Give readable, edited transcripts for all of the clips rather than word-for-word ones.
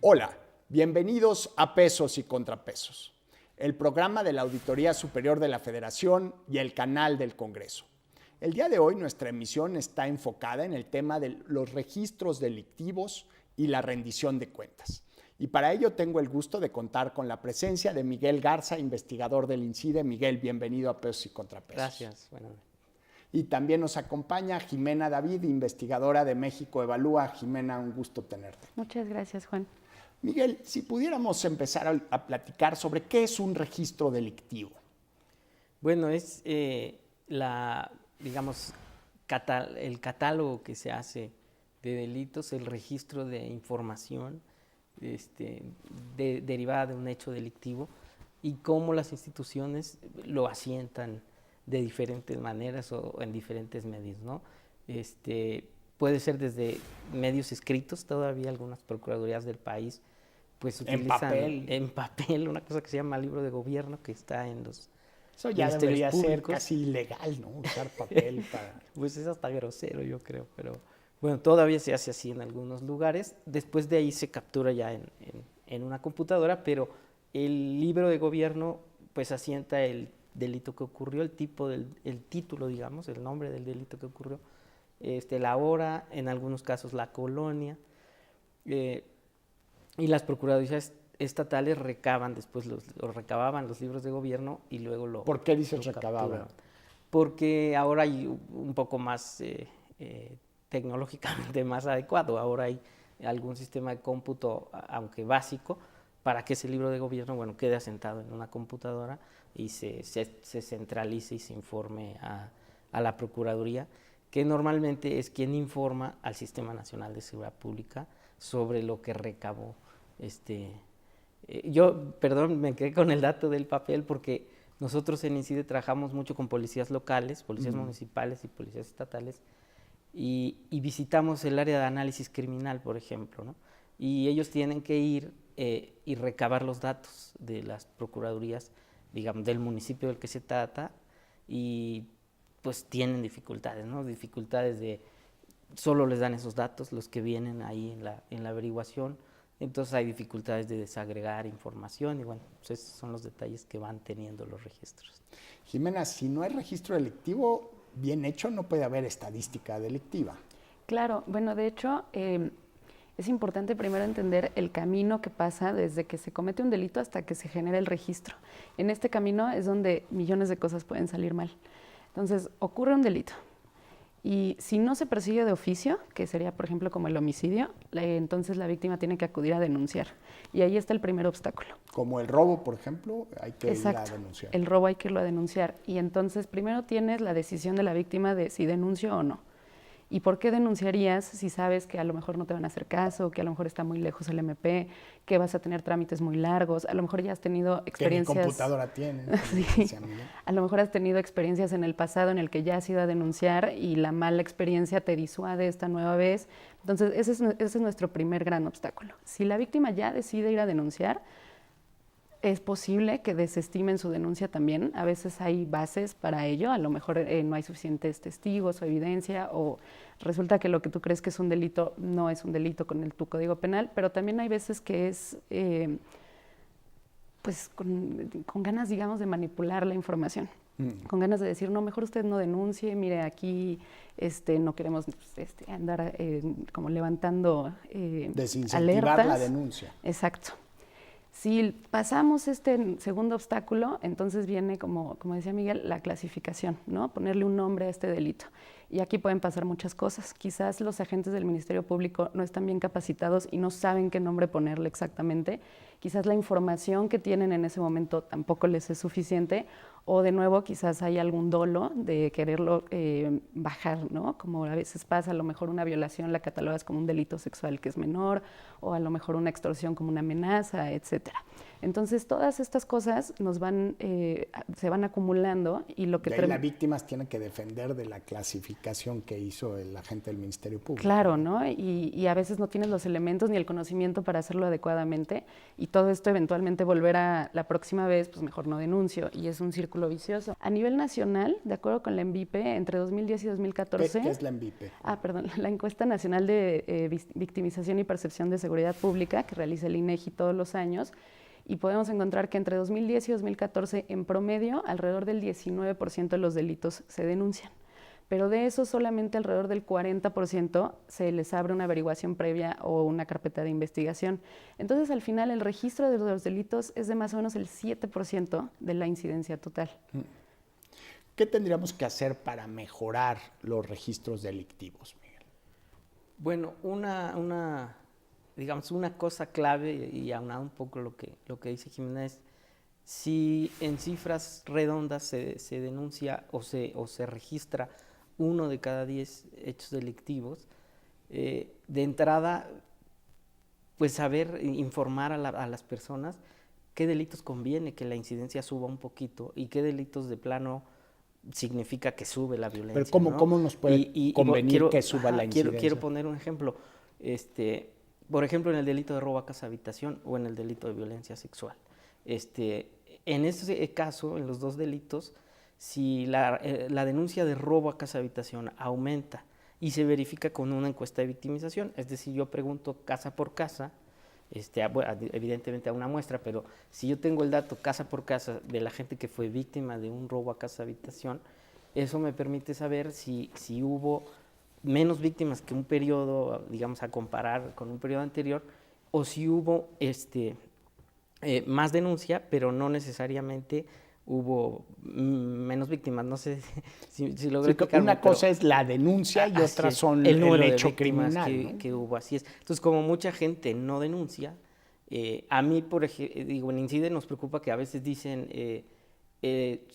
Hola, bienvenidos a Pesos y Contrapesos, el programa de la Auditoría Superior de la Federación y el canal del Congreso. El día de hoy nuestra emisión está enfocada en el tema de los registros delictivos y la rendición de cuentas. Y para ello tengo el gusto de contar con la presencia de Miguel Garza, investigador del INCIDE. Miguel, bienvenido a Pesos y Contrapesos. Gracias. Bueno. Y también nos acompaña Jimena David, investigadora de México Evalúa. Jimena, un gusto tenerte. Muchas gracias, Juan. Miguel, si pudiéramos empezar a platicar sobre qué es un registro delictivo. Bueno, es el catálogo que se hace de delitos, el registro de información derivada de un hecho delictivo y cómo las instituciones lo asientan de diferentes maneras o en diferentes medios, ¿no? Puede ser desde medios escritos, todavía algunas procuradurías del país pues utilizan en papel una cosa que se llama libro de gobierno, que está en los Eso ya debería públicos. ser casi ilegal, ¿no? Usar papel para... Pues es hasta grosero, yo creo, pero bueno, todavía se hace así en algunos lugares. Después de ahí se captura ya en una computadora, pero el libro de gobierno pues asienta el delito que ocurrió, el título, digamos, el nombre del delito que ocurrió, la hora, en algunos casos la colonia, y las procuradurías estatales recaban después recababan los libros de gobierno y luego lo... ¿Por qué dices recababan? Porque ahora hay un poco más tecnológicamente más adecuado, ahora hay algún sistema de cómputo, aunque básico, para que ese libro de gobierno, bueno, quede asentado en una computadora y se centralice y se informe a la Procuraduría, que normalmente es quien informa al Sistema Nacional de Seguridad Pública sobre lo que recabó. Perdón, me quedé con el dato del papel porque nosotros en INCIDE trabajamos mucho con policías locales, policías municipales y policías estatales, y visitamos el área de análisis criminal, por ejemplo, ¿no? Y ellos tienen que ir y recabar los datos de las procuradurías, digamos, del municipio del que se trata, y pues tienen dificultades, ¿no? Dificultades de solo les dan esos datos los que vienen ahí en la averiguación, entonces hay dificultades de desagregar información y bueno, pues esos son los detalles que van teniendo los registros. Jimena, si no hay registro delictivo bien hecho, no puede haber estadística delictiva. Claro, bueno, de hecho, es importante primero entender el camino que pasa desde que se comete un delito hasta que se genera el registro. En este camino es donde millones de cosas pueden salir mal. Entonces, ocurre un delito. Y si no se persigue de oficio, que sería, por ejemplo, como el homicidio, entonces la víctima tiene que acudir a denunciar. Y ahí está el primer obstáculo. Como el robo, por ejemplo, hay que Exacto. ir a denunciar. El robo hay que irlo a denunciar. Y entonces primero tienes la decisión de la víctima de si denuncio o no. ¿Y por qué denunciarías si sabes que a lo mejor no te van a hacer caso, que a lo mejor está muy lejos el MP, que vas a tener trámites muy largos? A lo mejor ya has tenido experiencias... ¿Qué computadora tienes? Sí. A lo mejor has tenido experiencias en el pasado en el que ya has ido a denunciar y la mala experiencia te disuade esta nueva vez. Entonces, ese es nuestro primer gran obstáculo. Si la víctima ya decide ir a denunciar, es posible que desestimen su denuncia también. A veces hay bases para ello, a lo mejor no hay suficientes testigos o evidencia, o resulta que lo que tú crees que es un delito no es un delito con tu código penal, pero también hay veces que es pues con ganas, digamos, de manipular la información, con ganas de decir, no, mejor usted no denuncie, mire, aquí no queremos andar como levantando desincentivar alertas. la denuncia. Exacto. Si pasamos este segundo obstáculo, entonces viene, como decía Miguel, la clasificación, ¿no? Ponerle un nombre a este delito. Y aquí pueden pasar muchas cosas. Quizás los agentes del Ministerio Público no están bien capacitados y no saben qué nombre ponerle exactamente. Quizás la información que tienen en ese momento tampoco les es suficiente. O de nuevo, quizás hay algún dolo de quererlo bajar, ¿no? Como a veces pasa, a lo mejor una violación la catalogas como un delito sexual que es menor, o a lo mejor una extorsión como una amenaza, etcétera. Entonces, todas estas cosas se van acumulando y lo que... De ahí las víctimas tienen que defender de la clasificación que hizo el agente del Ministerio Público. Claro, ¿no? Y a veces no tienes los elementos ni el conocimiento para hacerlo adecuadamente y todo esto eventualmente volver a la próxima vez, pues mejor no denuncio y es un círculo círculo vicioso. A nivel nacional, de acuerdo con la ENVIPE, entre 2010 y 2014... ¿Qué es la ENVIPE? La Encuesta Nacional de Victimización y Percepción de Seguridad Pública, que realiza el INEGI todos los años, y podemos encontrar que entre 2010 y 2014, en promedio, alrededor del 19% de los delitos se denuncian. Pero de eso solamente alrededor del 40% se les abre una averiguación previa o una carpeta de investigación. Entonces, al final, el registro de los delitos es de más o menos el 7% de la incidencia total. ¿Qué tendríamos que hacer para mejorar los registros delictivos, Miguel? Bueno, digamos, una cosa clave, y aunado un poco lo que dice Jimena, es si en cifras redondas se denuncia o se registra 1 de cada 10 hechos delictivos, de entrada, pues saber informar a las personas qué delitos conviene que la incidencia suba un poquito y qué delitos de plano significa que sube la violencia. Pero ¿cómo nos puede convenir que suba la incidencia? Quiero poner un ejemplo. Por ejemplo, en el delito de robo a casa habitación o en el delito de violencia sexual. En ese caso, en los dos delitos, si la denuncia de robo a casa habitación aumenta y se verifica con una encuesta de victimización, es decir, yo pregunto casa por casa, evidentemente a una muestra, pero si yo tengo el dato casa por casa de la gente que fue víctima de un robo a casa habitación, eso me permite saber si hubo menos víctimas que un periodo, digamos, a comparar con un periodo anterior, o si hubo más denuncia, pero no necesariamente hubo menos víctimas. No sé si logré explicarme. Una cosa es la denuncia y otra son el hecho criminal que hubo, así es. Entonces, como mucha gente no denuncia, a mí, por ejemplo, digo, en INCIDE nos preocupa que a veces dicen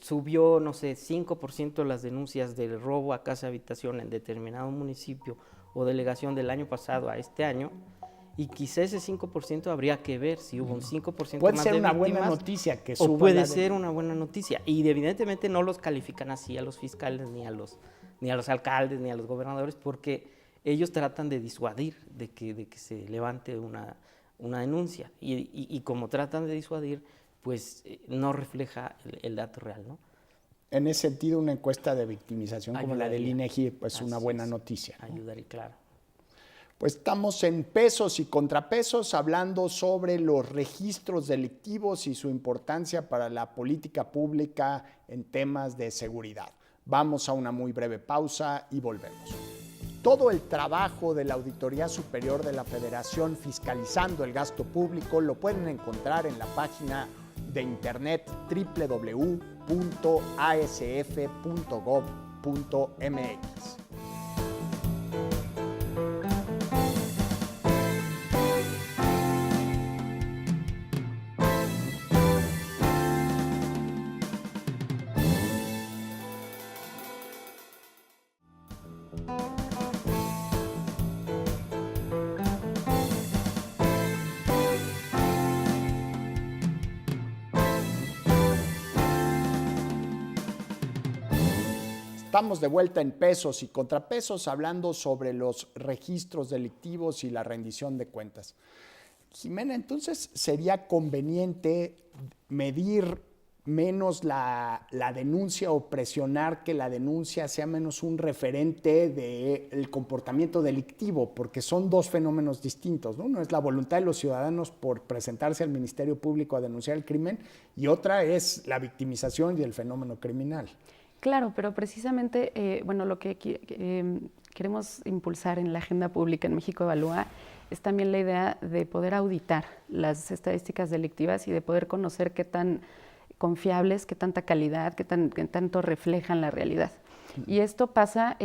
subió, no sé, 5% las denuncias del robo a casa habitación en determinado municipio o delegación del año pasado a este año, y quizá ese 5% habría que ver si hubo un 5% puede más ser de una víctimas, buena noticia que suba, o puede ser una buena noticia, y evidentemente no los califican así a los fiscales, ni a los alcaldes, ni a los gobernadores, porque ellos tratan de disuadir de que se levante una denuncia, y como tratan de disuadir, pues no refleja el dato real, ¿no? En ese sentido, una encuesta de victimización como la del INEGI, pues una buena noticia, ¿no? Ayudaría, claro. Pues estamos en pesos y contrapesos hablando sobre los registros delictivos y su importancia para la política pública en temas de seguridad. Vamos a una muy breve pausa y volvemos. Todo el trabajo de la Auditoría Superior de la Federación fiscalizando el gasto público lo pueden encontrar en la página de internet www.asf.gov.mx. Estamos de vuelta en pesos y contrapesos hablando sobre los registros delictivos y la rendición de cuentas. Jimena, entonces sería conveniente medir menos la denuncia o presionar que la denuncia sea menos un referente del comportamiento delictivo, porque son dos fenómenos distintos, ¿no? Uno es la voluntad de los ciudadanos por presentarse al Ministerio Público a denunciar el crimen y otra es la victimización y el fenómeno criminal. Claro, pero precisamente, lo que queremos impulsar en la agenda pública en México Evalúa es también la idea de poder auditar las estadísticas delictivas y de poder conocer qué tan confiables, qué tanta calidad, qué tanto reflejan la realidad. Y esto pasa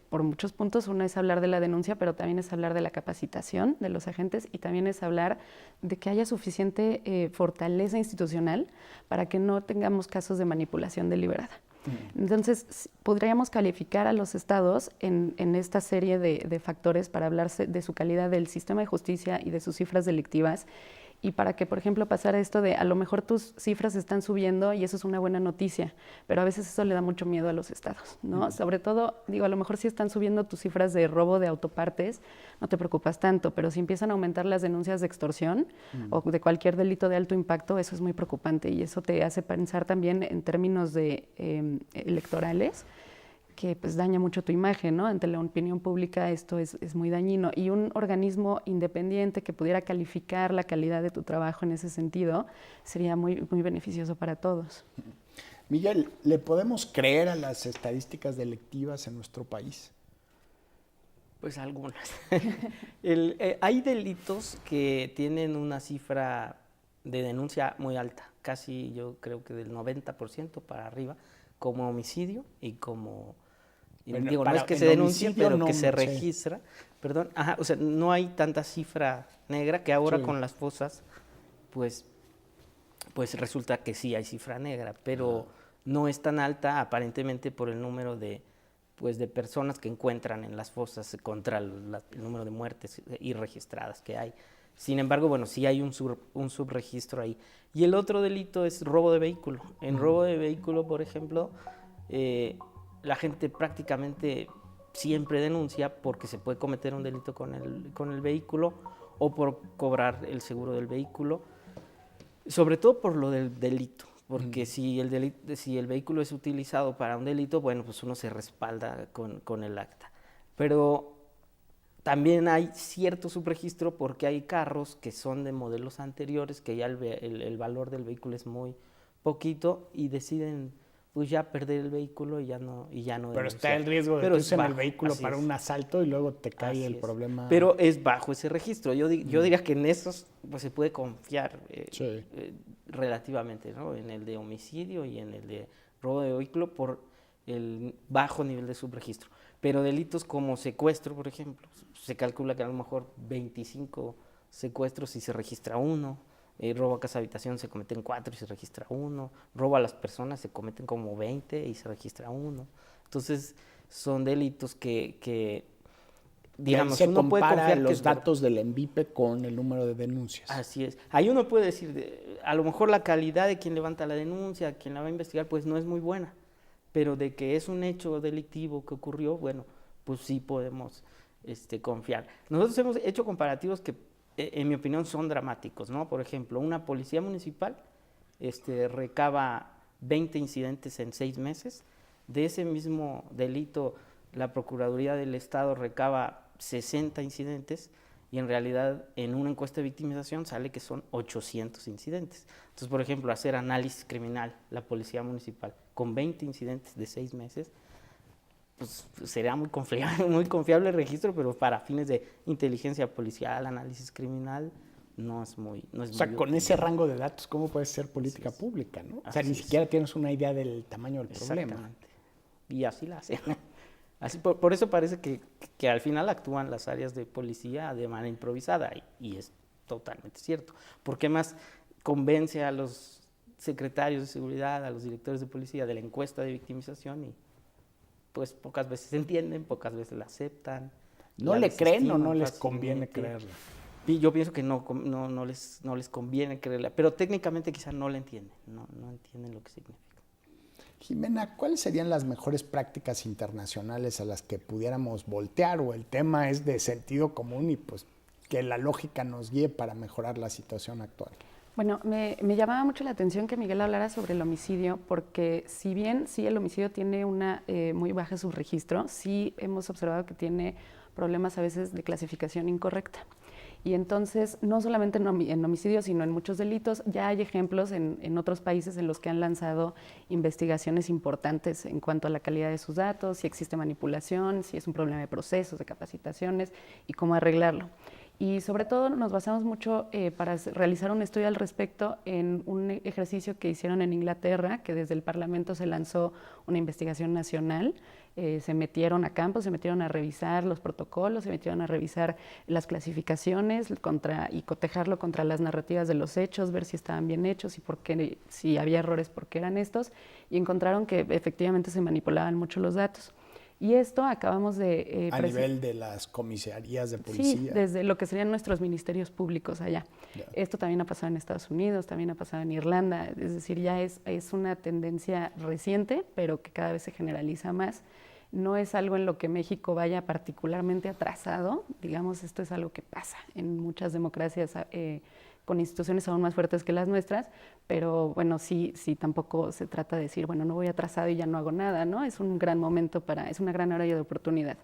por muchos puntos. Uno es hablar de la denuncia, pero también es hablar de la capacitación de los agentes y también es hablar de que haya suficiente fortaleza institucional para que no tengamos casos de manipulación deliberada. Entonces, podríamos calificar a los estados en esta serie de factores para hablar de su calidad del sistema de justicia y de sus cifras delictivas y para que, por ejemplo, pasara esto de a lo mejor tus cifras están subiendo y eso es una buena noticia, pero a veces eso le da mucho miedo a los estados, ¿no? Sobre todo, digo, a lo mejor si están subiendo tus cifras de robo de autopartes, no te preocupas tanto, pero si empiezan a aumentar las denuncias de extorsión o de cualquier delito de alto impacto, eso es muy preocupante y eso te hace pensar también en términos de electorales, que pues daña mucho tu imagen, ¿no? Ante la opinión pública esto es muy dañino. Y un organismo independiente que pudiera calificar la calidad de tu trabajo en ese sentido sería muy, muy beneficioso para todos. Miguel, ¿le podemos creer a las estadísticas delictivas en nuestro país? Pues algunas. Hay delitos que tienen una cifra de denuncia muy alta, casi yo creo que del 90% para arriba, como homicidio y como... Bueno, digo, no es que se denuncie, pero que se registra. Perdón, o sea, no hay tanta cifra negra que ahora con las fosas, pues resulta que sí hay cifra negra, pero no es tan alta aparentemente por el número de personas que encuentran en las fosas contra el número de muertes irregistradas que hay. Sin embargo, bueno, sí hay un subregistro ahí. Y el otro delito es robo de vehículo. En robo de vehículo, por ejemplo, la gente prácticamente siempre denuncia porque se puede cometer un delito con el vehículo o por cobrar el seguro del vehículo, sobre todo por lo del delito, porque si el vehículo es utilizado para un delito, bueno, pues uno se respalda con el acta. Pero también hay cierto subregistro porque hay carros que son de modelos anteriores, que ya el valor del vehículo es muy poquito y deciden pues ya perder el vehículo y ya no Pero denunciar. está el riesgo de que usen el vehículo para un asalto y luego te cae el problema. Pero es bajo ese registro. Yo diría que en esos pues se puede confiar relativamente, ¿no? En el de homicidio y en el de robo de vehículo por el bajo nivel de subregistro. Pero delitos como secuestro, por ejemplo, se calcula que a lo mejor 25 secuestros y se registra uno. Robo a casa habitación se cometen 4 y se registra 1, robo a las personas se cometen como 20 y se registra 1. Entonces son delitos que digamos, se uno puede confiar los datos del ENVIPE con el número de denuncias. Así es. Ahí uno puede decir, a lo mejor la calidad de quien levanta la denuncia, quien la va a investigar, pues no es muy buena, pero de que es un hecho delictivo que ocurrió, bueno, pues sí podemos confiar. Nosotros hemos hecho comparativos que en mi opinión son dramáticos, ¿no? Por ejemplo, una policía municipal recaba 20 incidentes en 6 meses. De ese mismo delito, la Procuraduría del Estado recaba 60 incidentes y en realidad en una encuesta de victimización sale que son 800 incidentes. Entonces, por ejemplo, hacer análisis criminal, la policía municipal, con 20 incidentes de 6 meses, pues sería muy confiable el registro, pero para fines de inteligencia policial, análisis criminal, no es muy o sea, con útil. Ese rango de datos, ¿cómo puede ser política pública, no? O sea, ni siquiera tienes una idea del tamaño del problema. Y así la hacen. Así, por eso parece que al final actúan las áreas de policía de manera improvisada, y es totalmente cierto. Porque más convence a los secretarios de seguridad, a los directores de policía de la encuesta de victimización y pues pocas veces se entienden, pocas veces la aceptan. ¿No le creen o no les conviene creerla? Y yo pienso que no les conviene creerla, pero técnicamente quizás no la entienden, no entienden lo que significa. Jimena, ¿cuáles serían las mejores prácticas internacionales a las que pudiéramos voltear? O el tema es de sentido común y pues que la lógica nos guíe para mejorar la situación actual. Bueno, me llamaba mucho la atención que Miguel hablara sobre el homicidio, porque si bien sí el homicidio tiene una muy baja subregistro, sí hemos observado que tiene problemas a veces de clasificación incorrecta. Y entonces, no solamente en homicidios, sino en muchos delitos, ya hay ejemplos en otros países en los que han lanzado investigaciones importantes en cuanto a la calidad de sus datos, si existe manipulación, si es un problema de procesos, de capacitaciones y cómo arreglarlo. Y sobre todo nos basamos mucho para realizar un estudio al respecto en un ejercicio que hicieron en Inglaterra, que desde el Parlamento se lanzó una investigación nacional. Se metieron a campo, se metieron a revisar los protocolos, se metieron a revisar las clasificaciones y cotejarlo contra las narrativas de los hechos, ver si estaban bien hechos y por qué, si había errores, por qué eran estos, y encontraron que efectivamente se manipulaban mucho los datos. Y esto acabamos de... a nivel de las comisarías de policía. Sí, desde lo que serían nuestros ministerios públicos allá. Ya. Esto también ha pasado en Estados Unidos, también ha pasado en Irlanda, es decir, ya es una tendencia reciente, pero que cada vez se generaliza más. No es algo en lo que México vaya particularmente atrasado, digamos, esto es algo que pasa en muchas democracias con instituciones aún más fuertes que las nuestras, pero bueno, sí tampoco se trata de decir, bueno, no voy atrasado y ya no hago nada, ¿no? Es un gran momento es una gran área de oportunidad.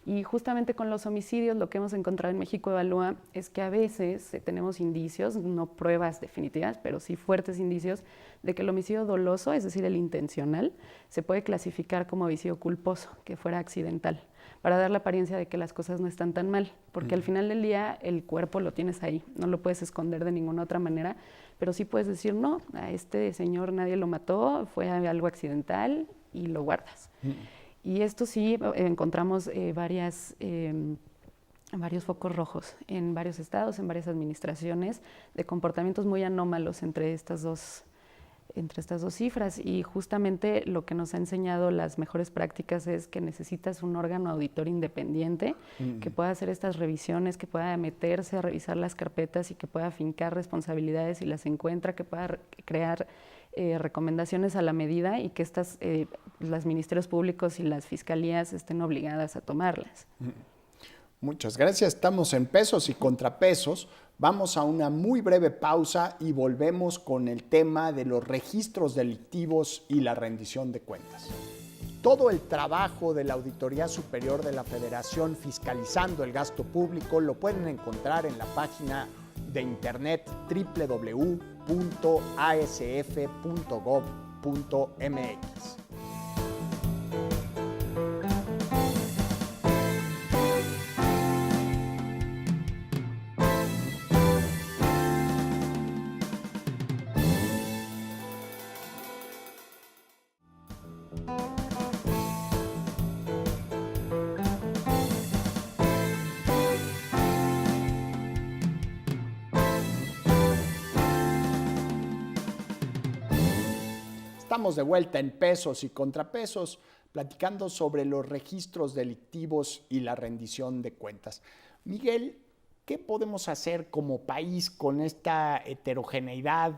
Y justamente con los homicidios lo que hemos encontrado en México Evalúa es que a veces tenemos indicios, no pruebas definitivas, pero sí fuertes indicios de que el homicidio doloso, es decir, el intencional, se puede clasificar como homicidio culposo, que fuera accidental, para dar la apariencia de que las cosas no están tan mal, porque al final del día el cuerpo lo tienes ahí, no lo puedes esconder de ninguna otra manera, pero sí puedes decir, no, a este señor nadie lo mató, fue algo accidental y lo guardas. Y esto sí, encontramos varios focos rojos en varios estados, en varias administraciones, de comportamientos muy anómalos entre estas dos cifras. Y justamente lo que nos ha enseñado las mejores prácticas es que necesitas un órgano auditor independiente que pueda hacer estas revisiones, que pueda meterse a revisar las carpetas y que pueda afincar responsabilidades si las encuentra, que pueda crear recomendaciones a la medida y que los ministerios públicos y las fiscalías estén obligadas a tomarlas. Muchas gracias. Estamos en Pesos y Contrapesos. Vamos a una muy breve pausa y volvemos con el tema de los registros delictivos y la rendición de cuentas. Todo el trabajo de la Auditoría Superior de la Federación fiscalizando el gasto público lo pueden encontrar en la página de internet www.asf.gov.mx. Estamos de vuelta en Pesos y Contrapesos, platicando sobre los registros delictivos y la rendición de cuentas. Miguel, ¿qué podemos hacer como país con esta heterogeneidad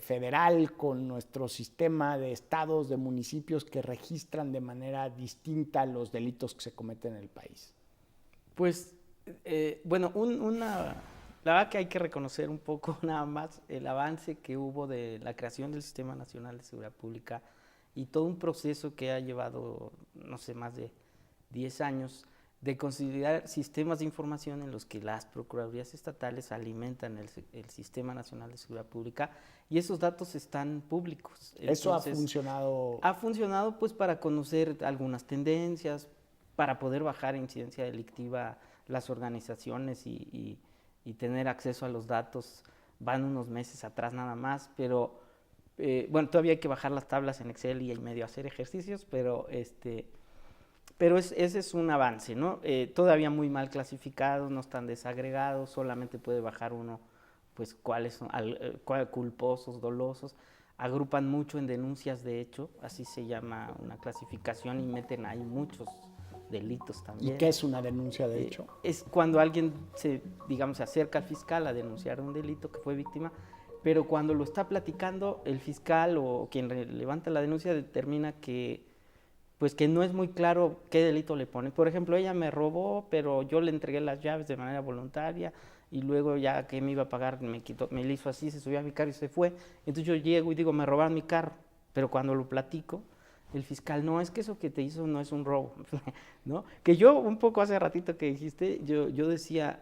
federal, con nuestro sistema de estados, de municipios que registran de manera distinta los delitos que se cometen en el país? Pues, bueno, la verdad que hay que reconocer un poco nada más el avance que hubo de la creación del Sistema Nacional de Seguridad Pública y todo un proceso que ha llevado, no sé, más de 10 años de considerar sistemas de información en los que las procuradurías estatales alimentan el Sistema Nacional de Seguridad Pública y esos datos están públicos. ¿Eso ha funcionado? Ha funcionado pues para conocer algunas tendencias, para poder bajar incidencia delictiva las organizaciones y tener acceso a los datos. Van unos meses atrás nada más, pero bueno, todavía hay que bajar las tablas en Excel y medio hacer ejercicios, pero ese es un avance, ¿no? Todavía muy mal clasificados, no están desagregados, solamente puede bajar uno, pues cuáles son culposos, dolosos. Agrupan mucho en denuncias de hecho, así se llama una clasificación, y meten ahí muchos delitos también. ¿Y qué es una denuncia de hecho? Es cuando alguien se acerca al fiscal a denunciar un delito que fue víctima, pero cuando lo está platicando, el fiscal o quien levanta la denuncia determina que no es muy claro qué delito le pone. Por ejemplo, ella me robó, pero yo le entregué las llaves de manera voluntaria y luego ya que me iba a pagar me le hizo así, se subió a mi carro y se fue. Entonces yo llego y digo, me robaron mi carro, pero cuando lo platico, el fiscal, no, es que eso que te hizo no es un robo, ¿no? Que yo, un poco hace ratito que dijiste, yo decía,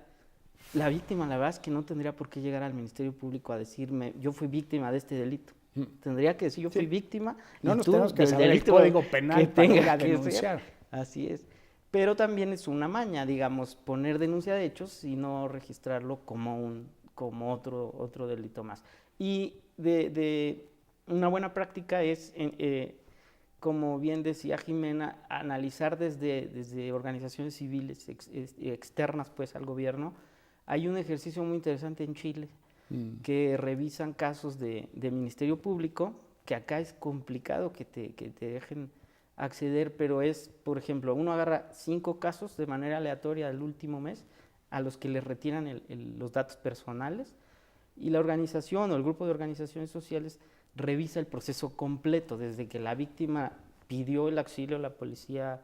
la víctima, la verdad es que no tendría por qué llegar al Ministerio Público a decirme, yo fui víctima de este delito. Tendría que decir, yo fui víctima. No y nos tú, tenemos que saber el Código Penal para ir a denunciar. Así es. Pero también es una maña, digamos, poner denuncia de hechos y no registrarlo como otro delito más. Y de una buena práctica es, como bien decía Jimena, analizar desde organizaciones civiles externas pues al gobierno. Hay un ejercicio muy interesante en Chile que revisan casos de Ministerio Público, que acá es complicado que te dejen acceder, pero es, por ejemplo, uno agarra 5 casos de manera aleatoria del último mes a los que les retiran los datos personales, y la organización o el grupo de organizaciones sociales revisa el proceso completo, desde que la víctima pidió el auxilio a la policía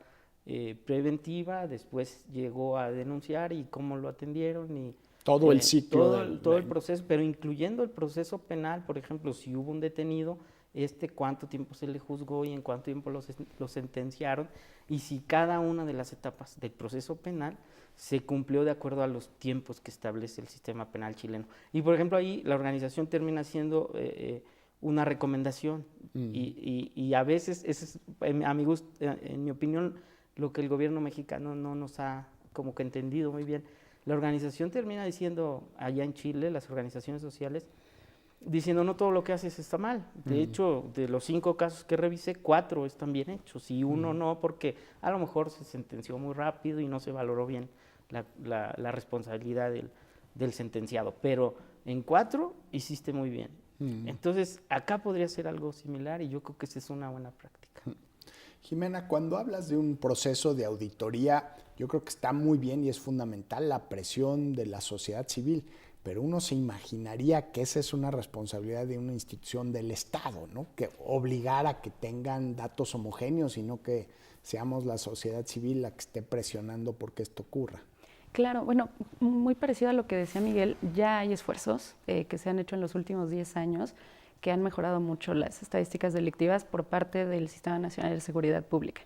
preventiva, después llegó a denunciar y cómo lo atendieron, y todo el ciclo. Todo el proceso, pero incluyendo el proceso penal. Por ejemplo, si hubo un detenido, cuánto tiempo se le juzgó y en cuánto tiempo lo sentenciaron, y si cada una de las etapas del proceso penal se cumplió de acuerdo a los tiempos que establece el sistema penal chileno. Y por ejemplo, ahí la organización termina siendo una recomendación, y a veces, en mi opinión, lo que el gobierno mexicano no nos ha como que entendido muy bien. La organización termina diciendo, allá en Chile, las organizaciones sociales, diciendo no todo lo que haces está mal. De hecho, de los 5 casos que revisé, 4 están bien hechos y uno no, porque a lo mejor se sentenció muy rápido y no se valoró bien la responsabilidad del sentenciado. Pero en 4 hiciste muy bien. Entonces, acá podría ser algo similar, y yo creo que esa es una buena práctica. Jimena, cuando hablas de un proceso de auditoría, yo creo que está muy bien y es fundamental la presión de la sociedad civil, pero uno se imaginaría que esa es una responsabilidad de una institución del Estado, ¿no? Que obligar a que tengan datos homogéneos y no que seamos la sociedad civil la que esté presionando porque esto ocurra. Claro, bueno, muy parecido a lo que decía Miguel, ya hay esfuerzos que se han hecho en los últimos 10 años que han mejorado mucho las estadísticas delictivas por parte del Sistema Nacional de Seguridad Pública.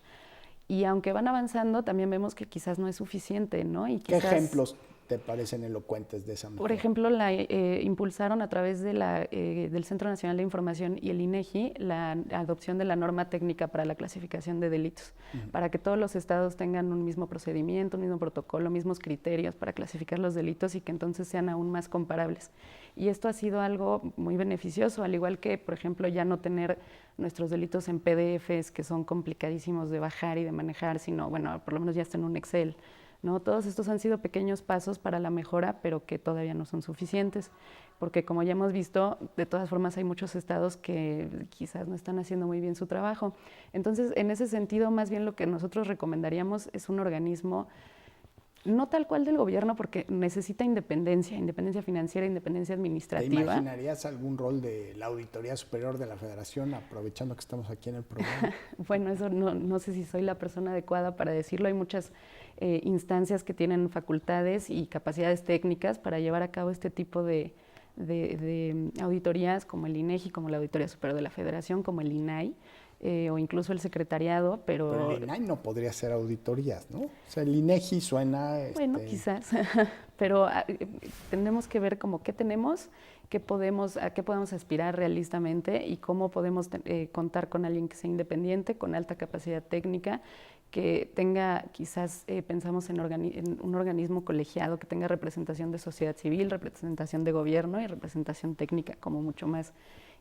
Y aunque van avanzando, también vemos que quizás no es suficiente, ¿no? Y ¿Qué quizás, ejemplos te parecen elocuentes de esa mejora? por ejemplo, impulsaron a través de del Centro Nacional de Información y el INEGI la adopción de la norma técnica para la clasificación de delitos, para que todos los estados tengan un mismo procedimiento, un mismo protocolo, mismos criterios para clasificar los delitos, y que entonces sean aún más comparables. Y esto ha sido algo muy beneficioso, al igual que, por ejemplo, ya no tener nuestros delitos en PDFs, que son complicadísimos de bajar y de manejar, sino, bueno, por lo menos ya está en un Excel, ¿no? Todos estos han sido pequeños pasos para la mejora, pero que todavía no son suficientes, porque como ya hemos visto, de todas formas hay muchos estados que quizás no están haciendo muy bien su trabajo. Entonces, en ese sentido, más bien lo que nosotros recomendaríamos es un organismo no tal cual del gobierno, porque necesita independencia financiera, independencia administrativa. ¿Te imaginarías algún rol de la Auditoría Superior de la Federación, aprovechando que estamos aquí en el programa? Bueno, eso no sé si soy la persona adecuada para decirlo. Hay muchas instancias que tienen facultades y capacidades técnicas para llevar a cabo este tipo de auditorías, como el INEGI, como la Auditoría Superior de la Federación, como el INAI. O incluso el secretariado, Pero el INAI no podría hacer auditorías, ¿no? O sea, el INEGI suena... Bueno, quizás, pero tenemos que ver como qué tenemos, a qué podemos aspirar realistamente y cómo podemos contar con alguien que sea independiente, con alta capacidad técnica, que tenga, quizás pensamos en un organismo colegiado, que tenga representación de sociedad civil, representación de gobierno y representación técnica como mucho más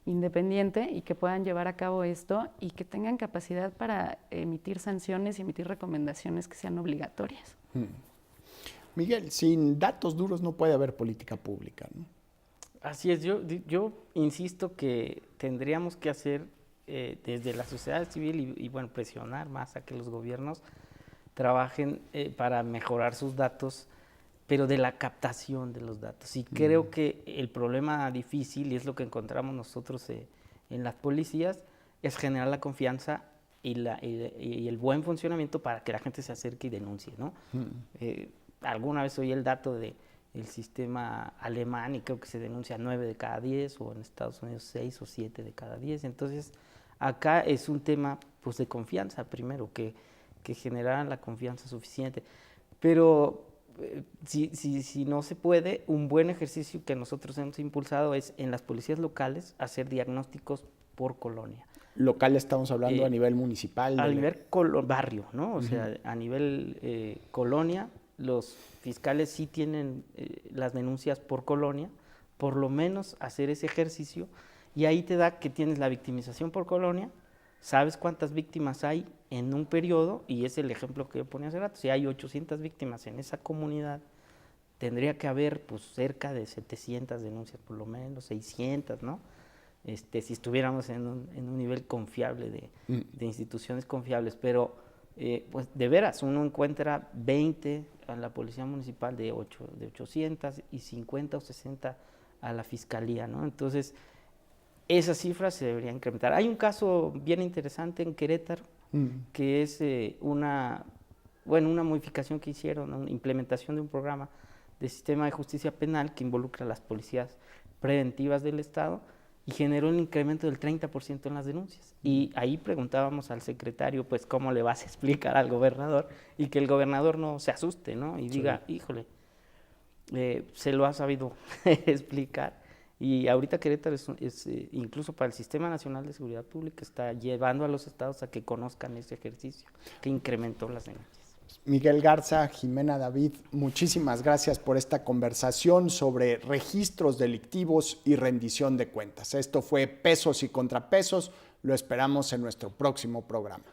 independiente, y que puedan llevar a cabo esto y que tengan capacidad para emitir sanciones y emitir recomendaciones que sean obligatorias. Miguel, sin datos duros no puede haber política pública, ¿no? Así es, yo insisto que tendríamos que hacer desde la sociedad civil y bueno, presionar más a que los gobiernos trabajen para mejorar sus datos, pero de la captación de los datos. Y creo que el problema difícil, y es lo que encontramos nosotros en las policías, es generar la confianza y el buen funcionamiento para que la gente se acerque y denuncie, ¿no? Alguna vez oí el dato del sistema alemán y creo que se denuncia 9 de cada 10, o en Estados Unidos 6 o 7 de cada 10. Entonces, acá es un tema pues, de confianza primero, que generaran la confianza suficiente. Pero si no se puede, un buen ejercicio que nosotros hemos impulsado es en las policías locales hacer diagnósticos por colonia. Local estamos hablando a nivel municipal. A nivel barrio, ¿no? O sea, a nivel colonia, los fiscales sí tienen las denuncias por colonia, por lo menos hacer ese ejercicio, y ahí te da que tienes la victimización por colonia, sabes cuántas víctimas hay en un periodo, y es el ejemplo que yo ponía hace rato. Si hay 800 víctimas en esa comunidad, tendría que haber pues cerca de 700 denuncias, por lo menos 600, ¿no? si estuviéramos en un nivel confiable de instituciones confiables, pero pues de veras, uno encuentra 20 a la Policía Municipal de 800 y 50 o 60 a la Fiscalía, ¿no? Entonces, esas cifras se deberían incrementar. Hay un caso bien interesante en Querétaro, que es una modificación que hicieron, una implementación de un programa de sistema de justicia penal que involucra a las policías preventivas del Estado y generó un incremento del 30% en las denuncias. Y ahí preguntábamos al secretario, pues, ¿cómo le vas a explicar al gobernador? Y que el gobernador no se asuste, ¿no? Y diga, híjole, se lo ha sabido explicar. Y ahorita Querétaro es incluso para el Sistema Nacional de Seguridad Pública, está llevando a los estados a que conozcan ese ejercicio que incrementó las denuncias. Miguel Garza, Jimena David, muchísimas gracias por esta conversación sobre registros delictivos y rendición de cuentas. Esto fue Pesos y Contrapesos. Lo esperamos en nuestro próximo programa.